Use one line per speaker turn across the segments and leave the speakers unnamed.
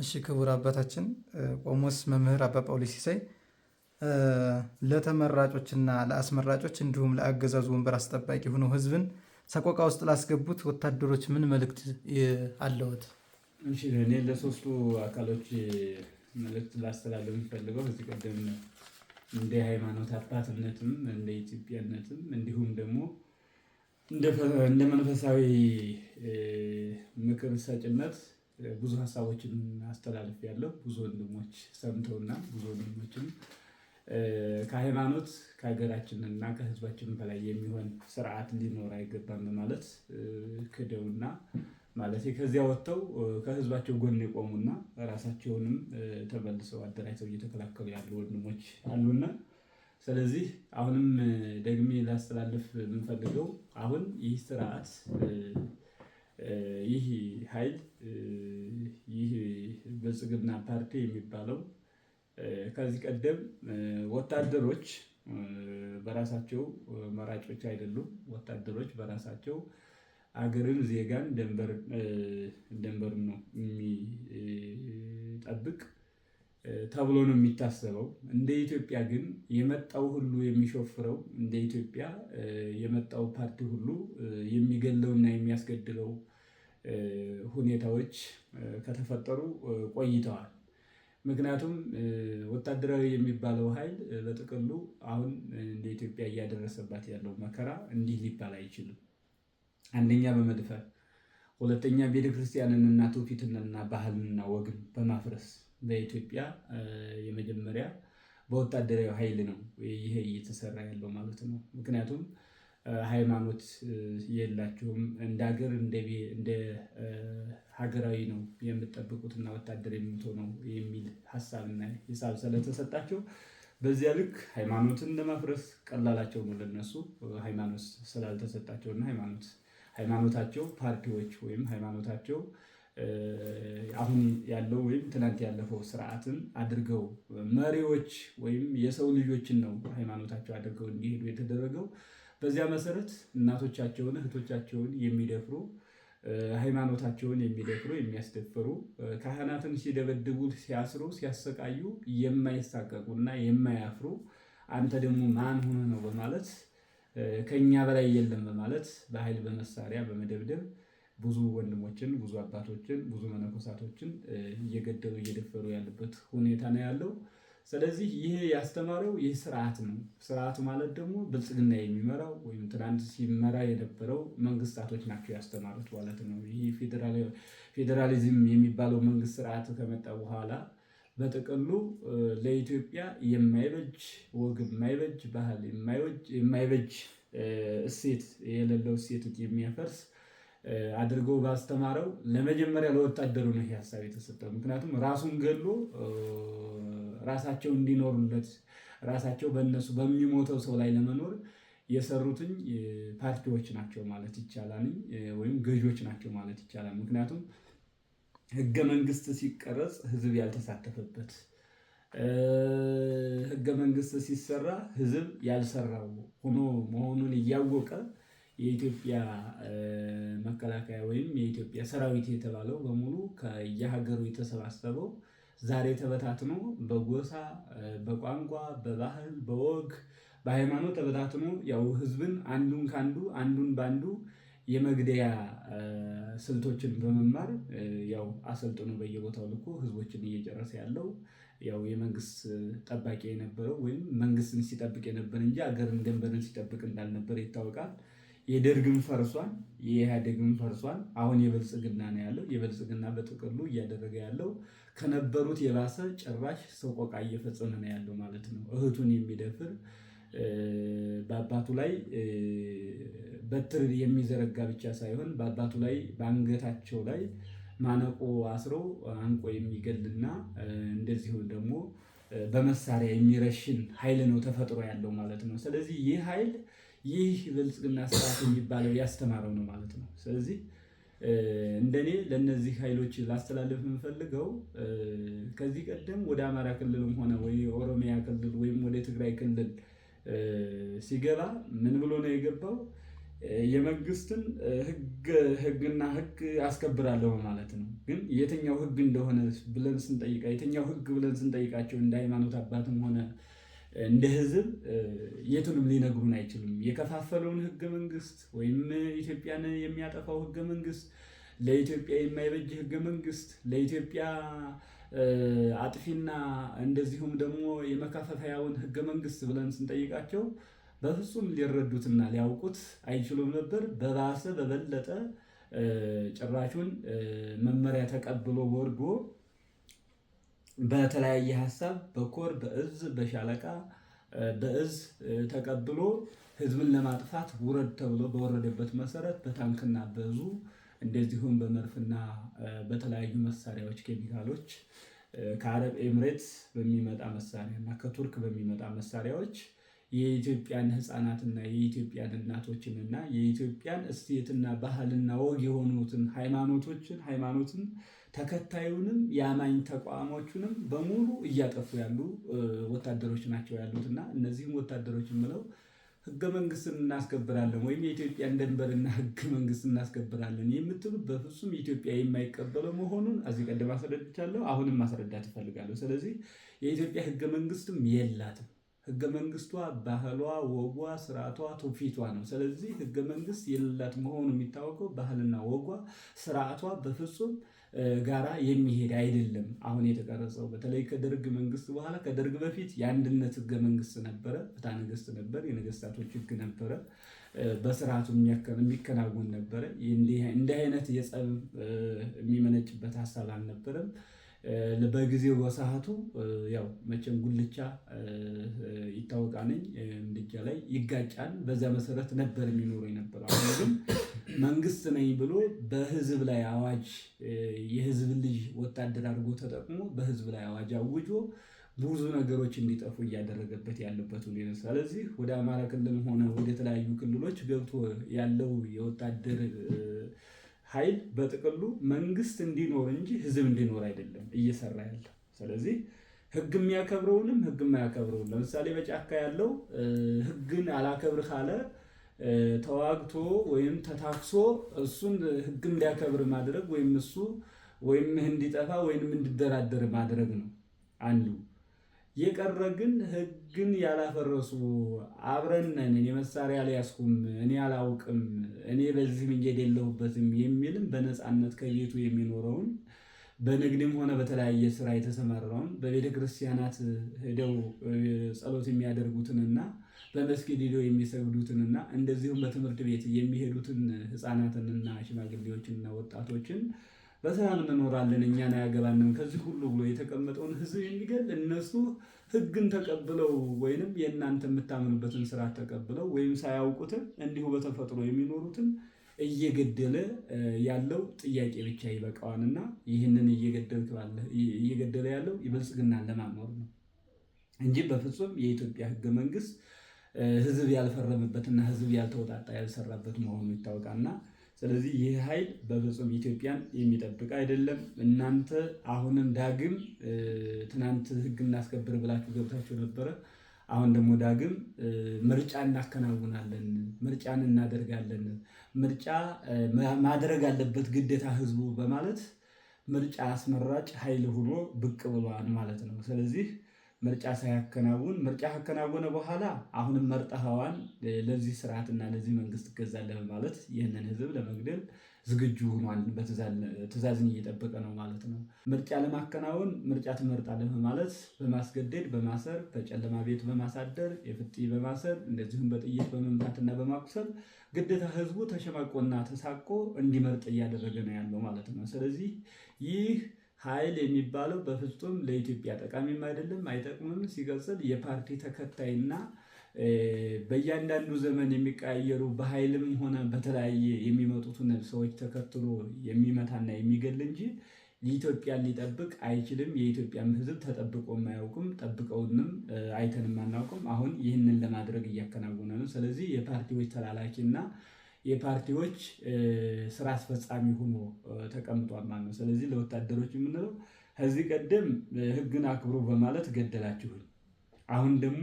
እሺ ክቡር አባታችን ቆሞስ መምህር አባ ጳውሎስ ሲሳይ ለተመራጮችና ለአስመራጮች እንዲሁም ለአገዛዙ ወንበር አስጠባቂ ሆነው ህዝብን ሰቆቃ ውስጥ ላስገቡት ወታደሮች ምን መልእክት አለዎት?
እሺ እኔ ለሶስቱ አካሎች መልእክት ላስተላለፍ የምፈልገው ከዚህ ቀደም እንደ ሃይማኖት አባትነትም እንደ ኢትዮጵያነትም እንዲሁም ደግሞ እንደ መንፈሳዊ ምክር ሰጭነት ብዙ ሀሳቦችን አስተላልፌያለሁ። ብዙ ወንድሞች ሰምተውና ብዙ ወንድሞችም ከሃይማኖት ከሀገራችንና ከህዝባችን በላይ የሚሆን ስርዓት ሊኖር አይገባም በማለት ክደውና ማለት ከዚያ ወጥተው ከህዝባቸው ጎን የቆሙና ራሳቸውንም ተመልሰው አደራጅተው እየተከላከሉ ያሉ ወንድሞች አሉና ስለዚህ አሁንም ደግሜ ላስተላልፍ የምንፈልገው አሁን ይህ ስርዓት ይህ ኃይል ይህ ብልጽግና ፓርቲ የሚባለው ከዚህ ቀደም ወታደሮች በራሳቸው መራጮች አይደሉም። ወታደሮች በራሳቸው አገርን፣ ዜጋን፣ ደንበር ነው የሚጠብቅ ተብሎ ነው የሚታሰበው። እንደ ኢትዮጵያ ግን የመጣው ሁሉ የሚሾፍረው እንደ ኢትዮጵያ የመጣው ፓርቲ ሁሉ የሚገለውና የሚያስገድለው ሁኔታዎች ከተፈጠሩ ቆይተዋል። ምክንያቱም ወታደራዊ የሚባለው ኃይል በጥቅሉ አሁን እንደ ኢትዮጵያ እያደረሰባት ያለው መከራ እንዲህ ሊባል አይችልም። አንደኛ በመድፈር፣ ሁለተኛ ቤተክርስቲያንንና ትውፊትንና ባህልንና ወግን በማፍረስ በኢትዮጵያ የመጀመሪያ በወታደራዊ ኃይል ነው ይሄ እየተሰራ ያለው ማለት ነው። ምክንያቱም ሃይማኖት የላችሁም እንደ ሀገር እንደ ሀገራዊ ነው የምትጠብቁትና ወታደር የምትሆነው የሚል ሀሳብና ሂሳብ ስለተሰጣቸው በዚያ ልክ ሃይማኖትን ለማፍረስ ቀላላቸው ነው ለነሱ። ሃይማኖት ስላልተሰጣቸውና ሃይማኖታቸው ፓርቲዎች ወይም ሃይማኖታቸው አሁን ያለው ወይም ትናንት ያለፈው ስርዓትን አድርገው መሪዎች ወይም የሰው ልጆችን ነው ሃይማኖታቸው አድርገው እንዲሄዱ የተደረገው። በዚያ መሰረት እናቶቻቸውን እህቶቻቸውን የሚደፍሩ ሃይማኖታቸውን የሚደፍሩ የሚያስደፍሩ ካህናትን ሲደበድቡ ሲያስሩ ሲያሰቃዩ የማይሳቀቁና የማያፍሩ አንተ ደግሞ ማን ሆነ ነው በማለት ከኛ በላይ የለም በማለት በኃይል በመሳሪያ በመደብደብ ብዙ ወንድሞችን ብዙ አባቶችን ብዙ መነኮሳቶችን እየገደሉ እየደፈሩ ያለበት ሁኔታ ነው ያለው። ስለዚህ ይሄ ያስተማረው ይህ ስርዓት ነው። ስርዓቱ ማለት ደግሞ ብልጽግና የሚመራው ወይም ትናንት ሲመራ የነበረው መንግስታቶች ናቸው ያስተማሩት ማለት ነው። ይህ ፌዴራሊዝም የሚባለው መንግስት ስርዓት ከመጣ በኋላ በጥቅሉ ለኢትዮጵያ የማይበጅ ወግ የማይበጅ ባህል የማይበጅ እሴት የሌለው እሴት የሚያፈርስ አድርገው ባስተማረው ለመጀመሪያ ለወታደሩ ነው ይሄ ሀሳብ የተሰጠው። ምክንያቱም ራሱን ገሎ ራሳቸው እንዲኖሩለት ራሳቸው በእነሱ በሚሞተው ሰው ላይ ለመኖር የሰሩትኝ ፓርቲዎች ናቸው ማለት ይቻላል፣ ወይም ገዢዎች ናቸው ማለት ይቻላል። ምክንያቱም ህገ መንግስት ሲቀረጽ ህዝብ ያልተሳተፈበት፣ ህገ መንግስት ሲሰራ ህዝብ ያልሰራው ሆኖ መሆኑን እያወቀ የኢትዮጵያ መከላከያ ወይም የኢትዮጵያ ሰራዊት የተባለው በሙሉ ከየሀገሩ የተሰባሰበው ዛሬ ተበታትኖ በጎሳ በቋንቋ በባህል በወግ በሃይማኖት ተበታትኖ ያው ህዝብን አንዱን ከአንዱ አንዱን በአንዱ የመግደያ ስልቶችን በመማር ያው አሰልጥኖ በየቦታው ልኮ ህዝቦችን እየጨረሰ ያለው ያው የመንግስት ጠባቂ የነበረው ወይም መንግስትን ሲጠብቅ የነበር እንጂ አገርን ደንበርን ሲጠብቅ እንዳልነበር ይታወቃል። የደርግም ፈርሷል፣ የኢህአዴግም ፈርሷል። አሁን የብልጽግና ነው ያለው። የብልጽግና በጥቅሉ እያደረገ ያለው ከነበሩት የባሰ ጭራሽ ሰቆቃ እየፈጸመ ነው ያለው ማለት ነው። እህቱን የሚደፍር በአባቱ ላይ በትር የሚዘረጋ ብቻ ሳይሆን በአባቱ ላይ በአንገታቸው ላይ ማነቆ አስሮ አንቆ የሚገልና እንደዚሁ ደግሞ በመሳሪያ የሚረሽን ኃይል ነው ተፈጥሮ ያለው ማለት ነው። ስለዚህ ይህ ኃይል ይህ ብልጽግና ስርዓት የሚባለው ያስተማረው ነው ማለት ነው። ስለዚህ እንደኔ ለነዚህ ኃይሎች ላስተላልፍ የምፈልገው ከዚህ ቀደም ወደ አማራ ክልልም ሆነ ወይ ኦሮሚያ ክልል ወይም ወደ ትግራይ ክልል ሲገባ ምን ብሎ ነው የገባው? የመንግስትን ህግና ህግ አስከብራለሁ ማለት ነው። ግን የትኛው ህግ እንደሆነ ብለን ስንጠይቃቸው እንደ ሃይማኖት አባትም ሆነ እንደ ህዝብ የቱንም ሊነግሩን አይችሉም። የከፋፈለውን ህገ መንግስት ወይም ኢትዮጵያን የሚያጠፋው ህገ መንግስት፣ ለኢትዮጵያ የማይበጅ ህገ መንግስት፣ ለኢትዮጵያ አጥፊና እንደዚሁም ደግሞ የመከፋፈያውን ህገ መንግስት ብለን ስንጠይቃቸው በፍጹም ሊረዱትና ሊያውቁት አይችሉም ነበር። በባሰ በበለጠ ጭራሹን መመሪያ ተቀብሎ ወርዶ በተለያየ ሀሳብ በኮር በእዝ በሻለቃ በእዝ ተቀብሎ ህዝብን ለማጥፋት ውረድ ተብሎ በወረደበት መሰረት በታንክና በዙ እንደዚሁም በመድፍና በተለያዩ መሳሪያዎች ኬሚካሎች ከአረብ ኤምሬትስ በሚመጣ መሳሪያ እና ከቱርክ በሚመጣ መሳሪያዎች የኢትዮጵያን ህፃናትና የኢትዮጵያን እናቶችንና የኢትዮጵያን እሴትና ባህልና ወግ የሆኑትን ሃይማኖትን ተከታዩንም የአማኝ ተቋሞቹንም በሙሉ እያጠፉ ያሉ ወታደሮች ናቸው ያሉትና እነዚህም ወታደሮች የምለው ህገ መንግስትን እናስከብራለን ወይም የኢትዮጵያን ድንበርና ህገ መንግስት እናስከብራለን የምትሉ በፍጹም ኢትዮጵያ የማይቀበለው መሆኑን እዚህ ቀደም አስረድቻለሁ። አሁንም ማስረዳት እፈልጋለሁ። ስለዚህ የኢትዮጵያ ህገ መንግስትም የላትም። ህገ መንግስቷ ባህሏ፣ ወጓ፣ ስርዓቷ፣ ትውፊቷ ነው። ስለዚህ ህገ መንግስት የሌላት መሆኑ የሚታወቀው ባህልና ወጓ፣ ስርዓቷ በፍጹም ጋራ የሚሄድ አይደለም። አሁን የተቀረጸው በተለይ ከደርግ መንግስት በኋላ ከደርግ በፊት የአንድነት ህገ መንግስት ነበረ፣ ፍትሐ ነገስት ነበር፣ የነገስታቶች ህግ ነበረ፣ በስርዓቱ የሚከናወን ነበረ። እንዲህ አይነት የጸብ የሚመነጭበት ሀሳብ አልነበረም። በጊዜው በሰዓቱ ያው መቼም ጉልቻ ይታወቃል፣ ምድጃ ላይ ይጋጫል። በዛ መሰረት ነበር የሚኖረው የነበረው። አሁን ግን መንግስት ነኝ ብሎ በህዝብ ላይ አዋጅ የህዝብ ልጅ ወታደር አድርጎ ተጠቅሞ በህዝብ ላይ አዋጅ አውጆ ብዙ ነገሮች እንዲጠፉ እያደረገበት ያለበት ሁኔታ። ስለዚህ ወደ አማራ ክልል ሆነ ወደ ተለያዩ ክልሎች ገብቶ ያለው የወታደር ኃይል በጥቅሉ መንግስት እንዲኖር እንጂ ህዝብ እንዲኖር አይደለም እየሰራ ያለው። ስለዚህ ህግ የሚያከብረውንም ህግ የማያከብረውን ለምሳሌ በጫካ ያለው ህግን አላከብር ካለ ተዋግቶ ወይም ተታክሶ እሱን ህግ እንዲያከብር ማድረግ ወይም እሱ ወይም እንዲጠፋ ወይም እንዲደራደር ማድረግ ነው አንዱ። የቀረ ግን ህግን ያላፈረሱ አብረን ነን፣ እኔ መሳሪያ አልያዝኩም፣ እኔ አላውቅም፣ እኔ በዚህ መንገድ የለሁበትም የሚልም በነፃነት ከቤቱ የሚኖረውን በንግድም ሆነ በተለያየ ስራ የተሰማራውን በቤተ ክርስቲያናት ሄደው ጸሎት የሚያደርጉትንና በመስጊድ ሄደው የሚሰግዱትንና እንደዚሁም በትምህርት ቤት የሚሄዱትን ህፃናትንና ሽማግሌዎችንና ወጣቶችን በሰላም እንኖራለን እኛን አያገባንም ከዚህ ሁሉ ብሎ የተቀመጠውን ህዝብ የሚገል እነሱ ህግን ተቀብለው ወይንም የእናንተ የምታምኑበትን ስርዓት ተቀብለው ወይም ሳያውቁትን እንዲሁ በተፈጥሮ የሚኖሩትን እየገደለ ያለው ጥያቄ ብቻ ይበቃዋልና ይህንን እየገደለ ያለው የብልጽግናን ለማኖር ነው እንጂ በፍጹም የኢትዮጵያ ህገ መንግስት ህዝብ ያልፈረመበትና ህዝብ ያልተወጣጣ ያልሰራበት መሆኑ ይታወቃልና ስለዚህ ይህ ኃይል በፍጹም ኢትዮጵያን የሚጠብቅ አይደለም። እናንተ አሁንም ዳግም ትናንት ህግ እናስከብር ብላችሁ ገብታችሁ ነበረ። አሁን ደግሞ ዳግም ምርጫ እናከናውናለን፣ ምርጫን እናደርጋለን፣ ምርጫ ማድረግ አለበት ግዴታ ህዝቡ በማለት ምርጫ አስመራጭ ኃይል ሆኖ ብቅ ብሏል ማለት ነው። ስለዚህ ምርጫ ሳያከናውን ምርጫ ካከናወነ በኋላ አሁንም መርጠሃዋን ለዚህ ስርዓትና ለዚህ መንግስት እገዛለሁ ማለት ይህንን ህዝብ ለመግደል ዝግጁ ሆኗል። ትዕዛዝን እየጠበቀ ነው ማለት ነው። ምርጫ ለማከናወን ምርጫ ትመርጣለህ ማለት በማስገደድ በማሰር በጨለማ ቤት በማሳደር የፍጢ በማሰር እንደዚሁም በጥይት በመምታትና በማቁሰል ግዴታ ህዝቡ ተሸማቆና ተሳቆ እንዲመርጥ እያደረገ ነው ያለው ማለት ነው። ስለዚህ ይህ ኃይል የሚባለው በፍጹም ለኢትዮጵያ ጠቃሚም አይደለም፣ አይጠቅምም። ሲቀጥል የፓርቲ ተከታይና በእያንዳንዱ ዘመን የሚቀያየሩ በኃይልም ሆነ በተለያየ የሚመጡትን ሰዎች ተከትሎ የሚመታና የሚገል እንጂ የኢትዮጵያን ሊጠብቅ አይችልም። የኢትዮጵያም ህዝብ ተጠብቆም አያውቅም፣ ጠብቀውንም አይተንም አናውቅም። አሁን ይህንን ለማድረግ እያከናወነ ነው። ስለዚህ የፓርቲዎች ተላላኪና የፓርቲዎች ስራ አስፈጻሚ ሆኖ ተቀምጧል ማለት ነው። ስለዚህ ለወታደሮች የምንለው ከዚህ ቀደም ህግን አክብሮ በማለት ገደላችሁኝ፣ አሁን ደግሞ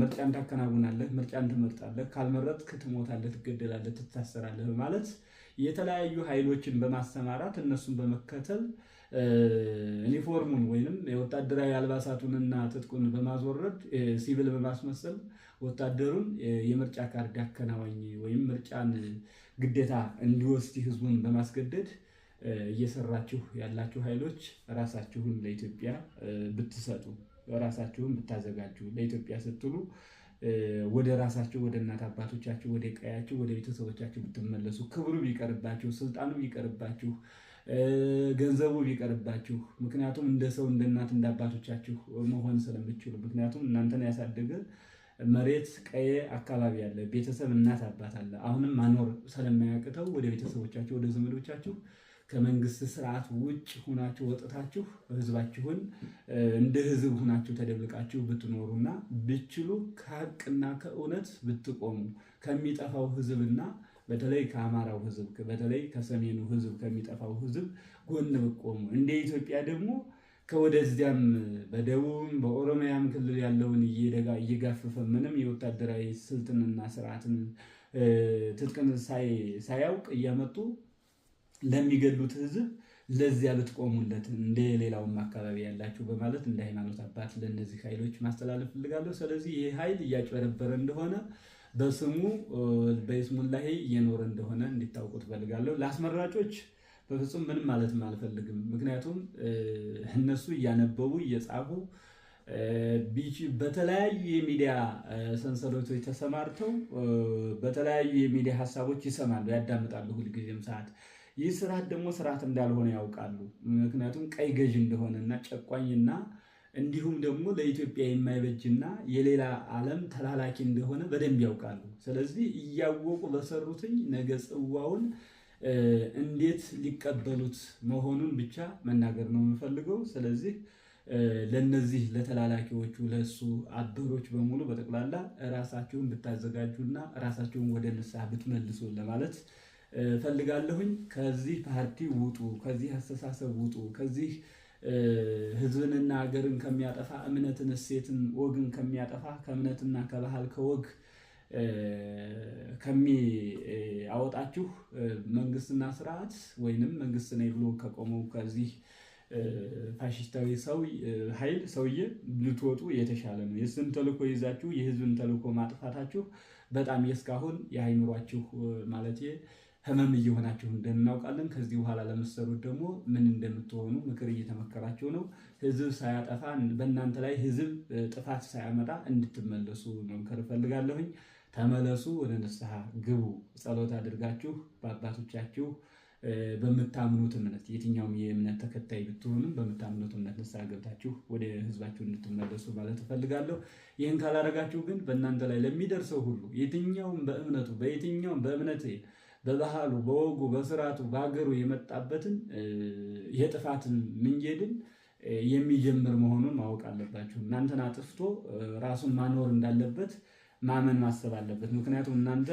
ምርጫን ታከናውናለህ፣ ምርጫን ትመርጣለህ፣ ካልመረጥክ ትሞታለህ፣ ትገደላለህ፣ ትታሰራለህ በማለት የተለያዩ ኃይሎችን በማሰማራት እነሱን በመከተል ዩኒፎርሙን ወይንም የወታደራዊ አልባሳቱንና ትጥቁን በማስወረድ ሲቪል በማስመሰል ወታደሩን የምርጫ ካርድ አከናዋኝ ወይም ምርጫን ግዴታ እንዲወስድ ህዝቡን በማስገደድ እየሰራችሁ ያላችሁ ኃይሎች ራሳችሁን ለኢትዮጵያ ብትሰጡ፣ ራሳችሁን ብታዘጋጁ፣ ለኢትዮጵያ ስትሉ ወደ ራሳችሁ ወደ እናት አባቶቻችሁ ወደ ቀያችሁ ወደ ቤተሰቦቻችሁ ብትመለሱ፣ ክብሩ ቢቀርባችሁ፣ ስልጣኑ ቢቀርባችሁ፣ ገንዘቡ ቢቀርባችሁ፣ ምክንያቱም እንደ ሰው እንደ እናት እንደ አባቶቻችሁ መሆን ስለምትችሉ፣ ምክንያቱም እናንተን ያሳደገ መሬት ቀየ አካባቢ ያለ ቤተሰብ እናት አባት አለ። አሁንም ማኖር ስለማያቅተው ወደ ቤተሰቦቻችሁ ወደ ዘመዶቻችሁ ከመንግስት ስርዓት ውጭ ሁናችሁ ወጥታችሁ ህዝባችሁን እንደ ህዝብ ሁናችሁ ተደብልቃችሁ ብትኖሩና ብችሉ ከሀቅና ከእውነት ብትቆሙ ከሚጠፋው ህዝብና በተለይ ከአማራው ህዝብ በተለይ ከሰሜኑ ህዝብ ከሚጠፋው ህዝብ ጎን ብትቆሙ እንደ ኢትዮጵያ ደግሞ ከወደዚያም በደቡብም በኦሮሚያም ክልል ያለውን እየጋፈፈ ምንም የወታደራዊ ስልጥንና ስርዓትን ትጥቅን ሳያውቅ እያመጡ ለሚገሉት ህዝብ ለዚያ ብትቆሙለት እንደ ሌላውም አካባቢ ያላችሁ በማለት እንደ ሃይማኖት አባት ለእነዚህ ኃይሎች ማስተላለፍ ፈልጋለሁ። ስለዚህ ይህ ኃይል እያጭበረበረ እንደሆነ በስሙ በይስሙላሂ እየኖረ እንደሆነ እንዲታውቁት ፈልጋለሁ። ለአስመራጮች በፍጹም ምንም ማለትም አልፈልግም። ምክንያቱም እነሱ እያነበቡ እየጻፉ በተለያዩ የሚዲያ ሰንሰለቶች ተሰማርተው በተለያዩ የሚዲያ ሀሳቦች ይሰማሉ፣ ያዳምጣሉ ሁልጊዜም ሰዓት። ይህ ስርዓት ደግሞ ስርዓት እንዳልሆነ ያውቃሉ። ምክንያቱም ቀይ ገዥ እንደሆነና ጨቋኝና እንዲሁም ደግሞ ለኢትዮጵያ የማይበጅና የሌላ ዓለም ተላላኪ እንደሆነ በደንብ ያውቃሉ። ስለዚህ እያወቁ በሰሩትኝ ነገ ጽዋውን እንዴት ሊቀበሉት መሆኑን ብቻ መናገር ነው የምፈልገው። ስለዚህ ለነዚህ ለተላላኪዎቹ ለሱ አበሮች በሙሉ በጠቅላላ ራሳችሁን ብታዘጋጁና ራሳችሁን ወደ ንስሐ ብትመልሱ ለማለት ፈልጋለሁኝ። ከዚህ ፓርቲ ውጡ፣ ከዚህ አስተሳሰብ ውጡ፣ ከዚህ ህዝብንና ሀገርን ከሚያጠፋ እምነትን፣ እሴትን፣ ወግን ከሚያጠፋ ከእምነትና ከባህል ከወግ ከሚያወጣችሁ መንግስትና ስርዓት ወይንም መንግስት ነኝ ብሎ ከቆመው ከዚህ ፋሽስታዊ ኃይል ሰውዬ ልትወጡ የተሻለ ነው። የስን ተልእኮ ይዛችሁ የህዝብን ተልእኮ ማጥፋታችሁ በጣም የእስካሁን የአይምሯችሁ ማለት ህመም እየሆናችሁ እንደምናውቃለን። ከዚህ በኋላ ለመሰሩት ደግሞ ምን እንደምትሆኑ ምክር እየተመከራችሁ ነው። ህዝብ ሳያጠፋ በእናንተ ላይ ህዝብ ጥፋት ሳያመጣ እንድትመለሱ መምከር እፈልጋለሁኝ። ተመለሱ፣ ወደ ንስሐ ግቡ፣ ጸሎት አድርጋችሁ በአባቶቻችሁ በምታምኑት እምነት የትኛውም የእምነት ተከታይ ብትሆኑም በምታምኑት እምነት ንስሐ ገብታችሁ ወደ ህዝባችሁ እንድትመለሱ ማለት እፈልጋለሁ። ይህን ካላረጋችሁ ግን በእናንተ ላይ ለሚደርሰው ሁሉ የትኛውም በእምነቱ በየትኛውም በእምነት በባህሉ በወጉ በስርዓቱ በሀገሩ የመጣበትን የጥፋትን ምንጌድን የሚጀምር መሆኑን ማወቅ አለባችሁ። እናንተን አጥፍቶ ራሱን ማኖር እንዳለበት ማመን ማሰብ አለበት። ምክንያቱም እናንተ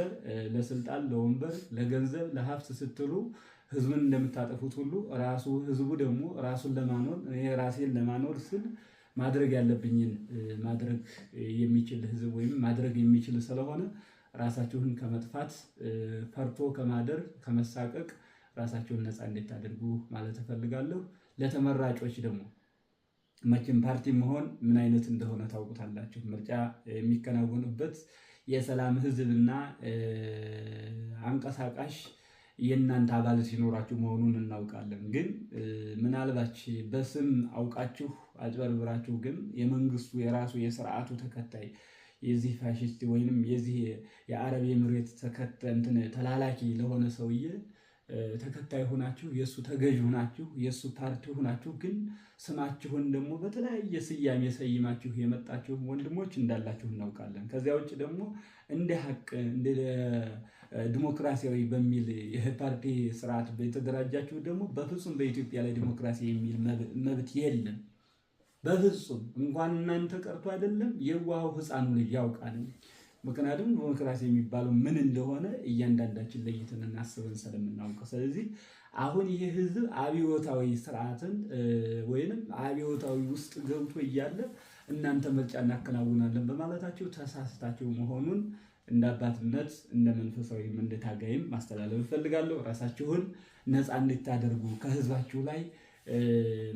ለስልጣን፣ ለወንበር፣ ለገንዘብ፣ ለሀብት ስትሉ ህዝብን እንደምታጠፉት ሁሉ ህዝቡ ደግሞ ራሱን ለማኖር ራሴን ለማኖር ስል ማድረግ ያለብኝን ማድረግ የሚችል ህዝብ ወይም ማድረግ የሚችል ስለሆነ ራሳችሁን ከመጥፋት ፈርቶ ከማደር ከመሳቀቅ ራሳችሁን ነፃ እንድታደርጉ ማለት እፈልጋለሁ። ለተመራጮች ደግሞ መቼም ፓርቲ መሆን ምን አይነት እንደሆነ ታውቁታላችሁ። ምርጫ የሚከናወንበት የሰላም ህዝብና አንቀሳቃሽ የእናንተ አባል ሲኖራችሁ መሆኑን እናውቃለን። ግን ምናልባች በስም አውቃችሁ አጭበርብራችሁ ግን የመንግስቱ የራሱ የስርዓቱ ተከታይ የዚህ ፋሽስት ወይንም የዚህ የአረብ ኤምሬት ተላላኪ ለሆነ ሰውዬ ተከታይ ሆናችሁ የሱ ተገዥ ሆናችሁ የሱ ፓርቲ ሆናችሁ ግን ስማችሁን ደግሞ በተለያየ ስያሜ ሰይማችሁ የመጣችሁ ወንድሞች እንዳላችሁ እናውቃለን። ከዚያ ውጭ ደግሞ እንደ ሀቅ እንደ ዲሞክራሲያዊ በሚል የፓርቲ ስርዓት የተደራጃችሁ ደግሞ በፍጹም በኢትዮጵያ ላይ ዲሞክራሲ የሚል መብት የለም። በፍጹም እንኳን እናንተ ቀርቶ አይደለም የዋው ህፃኑ ልጅ ያውቃል። ምክንያቱም ዲሞክራሲ የሚባለው ምን እንደሆነ እያንዳንዳችን ለይተን እናስበን ስለምናውቅ። ስለዚህ አሁን ይሄ ህዝብ አብዮታዊ ስርዓትን ወይንም አብዮታዊ ውስጥ ገብቶ እያለ እናንተ ምርጫ እናከናውናለን በማለታችሁ ተሳስታችሁ መሆኑን እንደ አባትነት እንደ መንፈሳዊም እንደ ታጋይም ማስተላለፍ እፈልጋለሁ። ራሳችሁን ነፃ እንድታደርጉ ከህዝባችሁ ላይ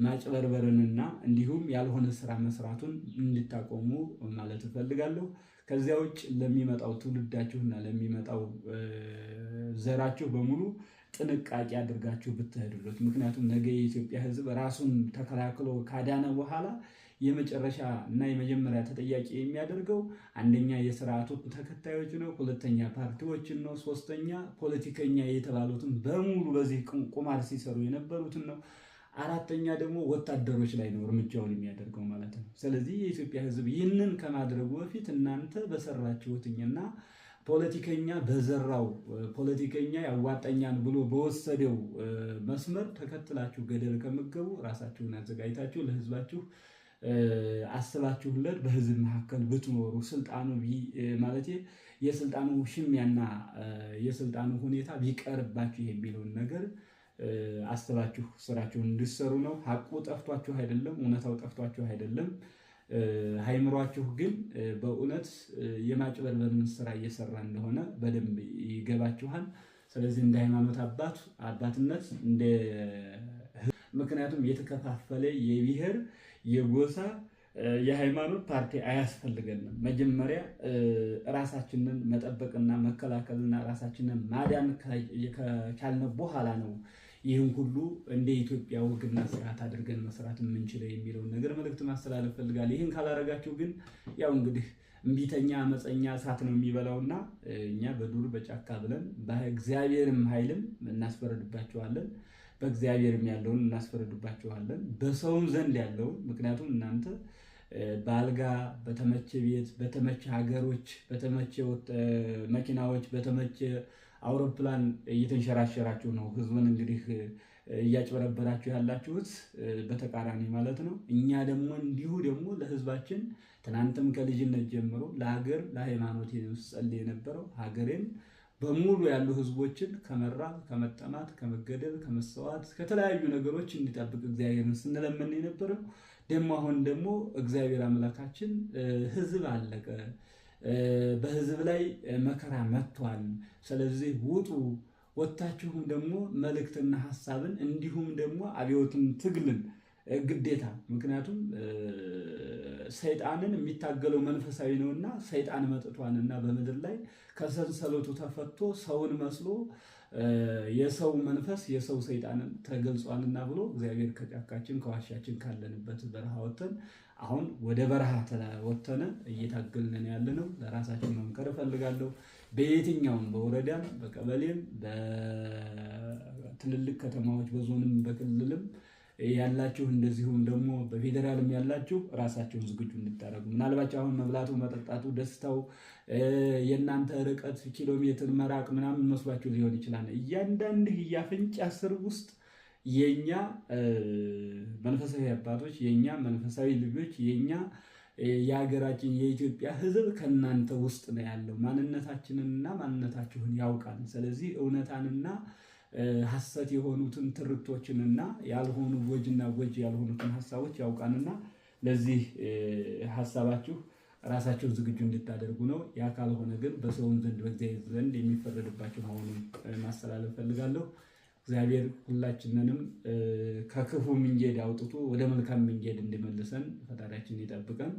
ማጭበርበርንና እንዲሁም ያልሆነ ስራ መስራቱን እንድታቆሙ ማለት እፈልጋለሁ። ከዚያ ውጭ ለሚመጣው ትውልዳችሁና ለሚመጣው ዘራችሁ በሙሉ ጥንቃቄ አድርጋችሁ ብትሄዱለት። ምክንያቱም ነገ የኢትዮጵያ ህዝብ ራሱን ተከላክሎ ካዳነ በኋላ የመጨረሻ እና የመጀመሪያ ተጠያቂ የሚያደርገው አንደኛ የስርዓቱ ተከታዮች ነው፣ ሁለተኛ ፓርቲዎችን ነው፣ ሶስተኛ ፖለቲከኛ የተባሉትን በሙሉ በዚህ ቁማር ሲሰሩ የነበሩትን ነው፣ አራተኛ ደግሞ ወታደሮች ላይ ነው እርምጃውን የሚያደርገው ማለት ነው። ስለዚህ የኢትዮጵያ ህዝብ ይህንን ከማድረጉ በፊት እናንተ በሰራችሁትኝና ፖለቲከኛ በዘራው ፖለቲከኛ ያዋጣኛል ብሎ በወሰደው መስመር ተከትላችሁ ገደል ከምትገቡ ራሳችሁን አዘጋጅታችሁ ለህዝባችሁ አስባችሁለት በህዝብ መካከል ብትኖሩ ስልጣኑ ማለት የስልጣኑ ሽሚያና የስልጣኑ ሁኔታ ቢቀርባችሁ የሚለውን ነገር አስባችሁ ስራችሁን እንድትሰሩ ነው። ሀቁ ጠፍቷችሁ አይደለም፣ እውነታው ጠፍቷችሁ አይደለም። ሃይምሯችሁ ግን በእውነት የማጭበርበርን ስራ እየሰራ እንደሆነ በደንብ ይገባችኋል። ስለዚህ እንደ ሃይማኖት አባትነት ምክንያቱም የተከፋፈለ የብሔር የጎሳ የሃይማኖት ፓርቲ አያስፈልገንም። መጀመሪያ ራሳችንን መጠበቅና መከላከልና ራሳችንን ማዳን ከቻልን በኋላ ነው ይህን ሁሉ እንደ ኢትዮጵያ ወግና ስርዓት አድርገን መስራት የምንችለው የሚለውን ነገር መልእክት ማስተላለፍ ፈልጋለሁ። ይህን ካላረጋችሁ ግን ያው እንግዲህ እምቢተኛ አመፀኛ እሳት ነው የሚበላውና እኛ በዱር በጫካ ብለን በእግዚአብሔርም ኃይልም እናስፈረድባቸዋለን፣ በእግዚአብሔርም ያለውን እናስፈረድባቸዋለን፣ በሰውም ዘንድ ያለውን። ምክንያቱም እናንተ በአልጋ በተመቸ ቤት በተመቸ ሀገሮች በተመቸ መኪናዎች በተመቸ አውሮፕላን እየተንሸራሸራችሁ ነው ህዝብን እንግዲህ እያጭበረበራችሁ ያላችሁት በተቃራኒ ማለት ነው። እኛ ደግሞ እንዲሁ ደግሞ ለህዝባችን ትናንትም ከልጅነት ጀምሮ ለሀገር ለሃይማኖት ጸልይ የነበረው ሀገሬን በሙሉ ያሉ ህዝቦችን ከመራብ ከመጠማት ከመገደል ከመሰዋት ከተለያዩ ነገሮች እንዲጠብቅ እግዚአብሔርን ስንለምን የነበረው ደግሞ አሁን ደግሞ እግዚአብሔር አምላካችን ህዝብ አለቀ፣ በህዝብ ላይ መከራ መጥቷል። ስለዚህ ውጡ፣ ወጥታችሁም ደግሞ መልእክትና ሐሳብን እንዲሁም ደግሞ አብዮትን ትግልን ግዴታ። ምክንያቱም ሰይጣንን የሚታገለው መንፈሳዊ ነውና ሰይጣን መጥቷልና በምድር ላይ ከሰንሰለቱ ተፈቶ ሰውን መስሎ የሰው መንፈስ የሰው ሰይጣንን ተገልጿልና ብሎ እግዚአብሔር ከጫካችን ከዋሻችን ካለንበት በረሃ ወጥተን አሁን ወደ በረሃ ወጥተን እየታገልነን ያለነው። ለራሳችን መምከር እፈልጋለሁ። በየትኛውም በወረዳም በቀበሌም በትልልቅ ከተማዎች በዞንም በክልልም ያላችሁ እንደዚሁም ደግሞ በፌዴራልም ያላችሁ ራሳችሁን ዝግጁ እንድታደርጉ። ምናልባት አሁን መብላቱ መጠጣቱ ደስታው የእናንተ ርቀት ኪሎ ሜትር መራቅ ምናምን መስሏችሁ ሊሆን ይችላል። እያንዳንድ የአፍንጫ ስር ውስጥ የኛ መንፈሳዊ አባቶች የኛ መንፈሳዊ ልጆች የኛ የሀገራችን የኢትዮጵያ ሕዝብ ከእናንተ ውስጥ ነው ያለው። ማንነታችንንና ማንነታችሁን ያውቃል። ስለዚህ እውነታንና ሐሰት የሆኑትን ትርክቶችንና ያልሆኑ ጎጅና ጎጅ ያልሆኑትን ሐሳቦች ያውቃልና ለዚህ ሐሳባችሁ ራሳችሁን ዝግጁ እንድታደርጉ ነው። ያ ካልሆነ ግን በሰውን ዘንድ በእግዚአብሔር ዘንድ የሚፈረድባቸው መሆኑን ማስተላለፍ ፈልጋለሁ። እግዚአብሔር ሁላችንንም ከክፉ መንገድ አውጥቶ ወደ መልካም መንገድ እንዲመልሰን ፈጣሪያችን ይጠብቀን።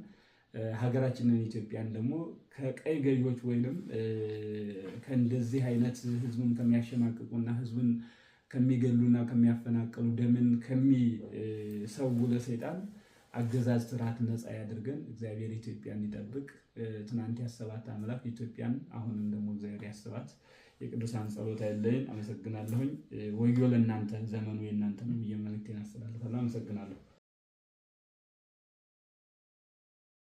ሀገራችንን ኢትዮጵያን ደግሞ ከቀይ ገዢዎች ወይንም ከእንደዚህ አይነት ህዝብን ከሚያሸማቅቁና ህዝብን ከሚገሉና ከሚያፈናቅሉ ደምን ከሚሰው ለሰይጣን አገዛዝ ስርዓት ነፃ ያድርገን። እግዚአብሔር ኢትዮጵያን ይጠብቅ። ትናንት ያሰባት አምላክ ኢትዮጵያን አሁንም ደግሞ እግዚአብሔር ያሰባት። የቅዱሳን ጸሎት አይለየን። አመሰግናለሁኝ። ወዮ ለእናንተ ዘመኑ የእናንተ ነው ብዬ መልእክቴን አስተላልፋለሁ። አመሰግናለሁ።